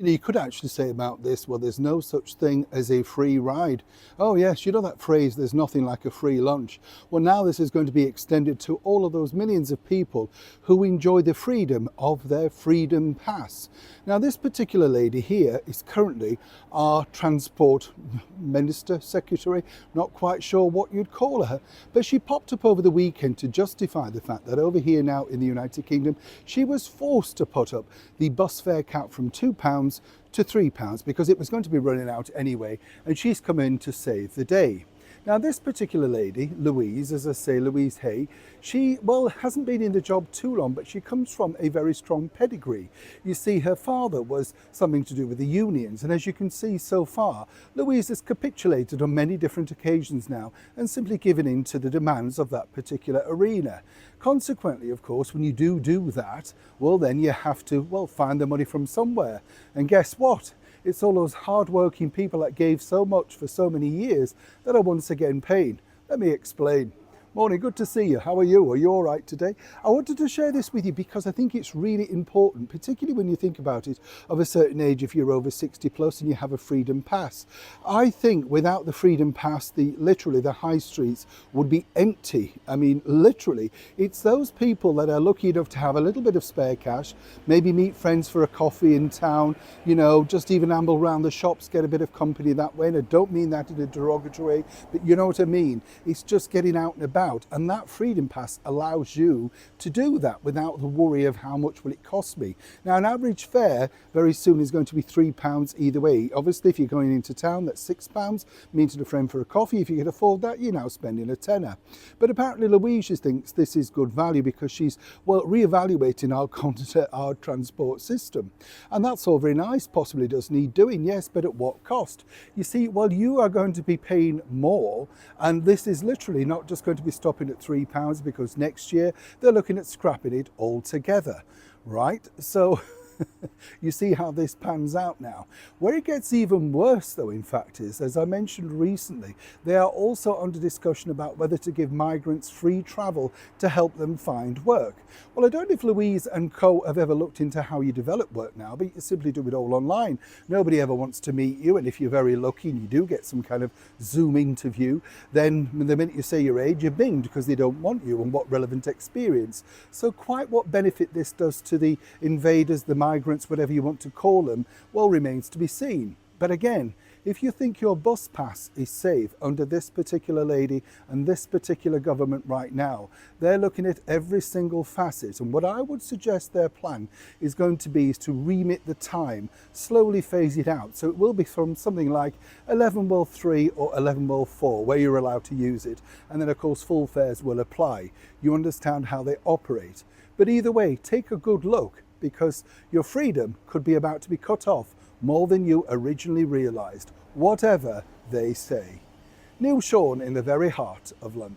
You could actually say about this, well, there's no such thing as a free ride. Oh yes, you know that phrase, there's nothing like a free lunch. Well, now this is going to be extended to all of those millions of people who enjoy the freedom of their Freedom Pass. Now, this particular lady here is currently our Transport Minister, Secretary, not quite sure what you'd call her, but she popped up over the weekend to justify the fact that over here now in the United Kingdom, she was forced to put up the bus fare cap from £2 to £3 because it was going to be running out anyway, and she's come in to save the day. Now, this particular lady, Louise, as I say, Louise Hay, she, well, hasn't been in the job too long, but she comes from a very strong pedigree. You see, her father was something to do with the unions, and as you can see so far, Louise has capitulated on many different occasions now and simply given in to the demands of that particular arena. Consequently, of course, when you do that, well, then you have to, well, find the money from somewhere. And guess what? It's all those hard-working people that gave so much for so many years that are once again paying. Let me explain. Morning, good to see you. How are you? Are you all right today? I wanted to share this with you because I think it's really important, particularly when you think about it of a certain age, if you're over 60 plus and you have a Freedom Pass. I think without the Freedom Pass, literally the high streets would be empty. I mean, literally, it's those people that are lucky enough to have a little bit of spare cash, maybe meet friends for a coffee in town, you know, just even amble around the shops, get a bit of company that way. And I don't mean that in a derogatory way, but you know what I mean. It's just getting out and about. And that Freedom Pass allows you to do that without the worry of how much will it cost me. Now, an average fare very soon is going to be £3 either way. Obviously, if you're going into town, that's £6. Meeting a friend for a coffee, if you can afford that, you're now spending a tenner. But apparently Louise thinks this is good value because she's, well, reevaluating our transport system. And that's all very nice, possibly does need doing, yes, but at what cost? You see, well, you are going to be paying more, and this is literally not just going to be stopping at £3 because next year they're looking at scrapping it altogether, right? So you see how this pans out now. Where it gets even worse though, in fact, is, as I mentioned recently, they are also under discussion about whether to give migrants free travel to help them find work. Well, I don't know if Louise and co have ever looked into how you develop work now, but you simply do it all online. Nobody ever wants to meet you, and if you're very lucky and you do get some kind of Zoom interview, then the minute you say your age, you're binged because they don't want you and what relevant experience. So quite what benefit this does to the invaders, the migrants, whatever you want to call them, well, remains to be seen. But again, if you think your bus pass is safe under this particular lady and this particular government right now, they're looking at every single facet. And what I would suggest their plan is going to be is to remit the time, slowly phase it out. So it will be from something like 11 well 3 or 11 well 4, where you're allowed to use it. And then, of course, full fares will apply. You understand how they operate. But either way, take a good look, because your freedom could be about to be cut off more than you originally realised, whatever they say. Neil Sean in the very heart of London.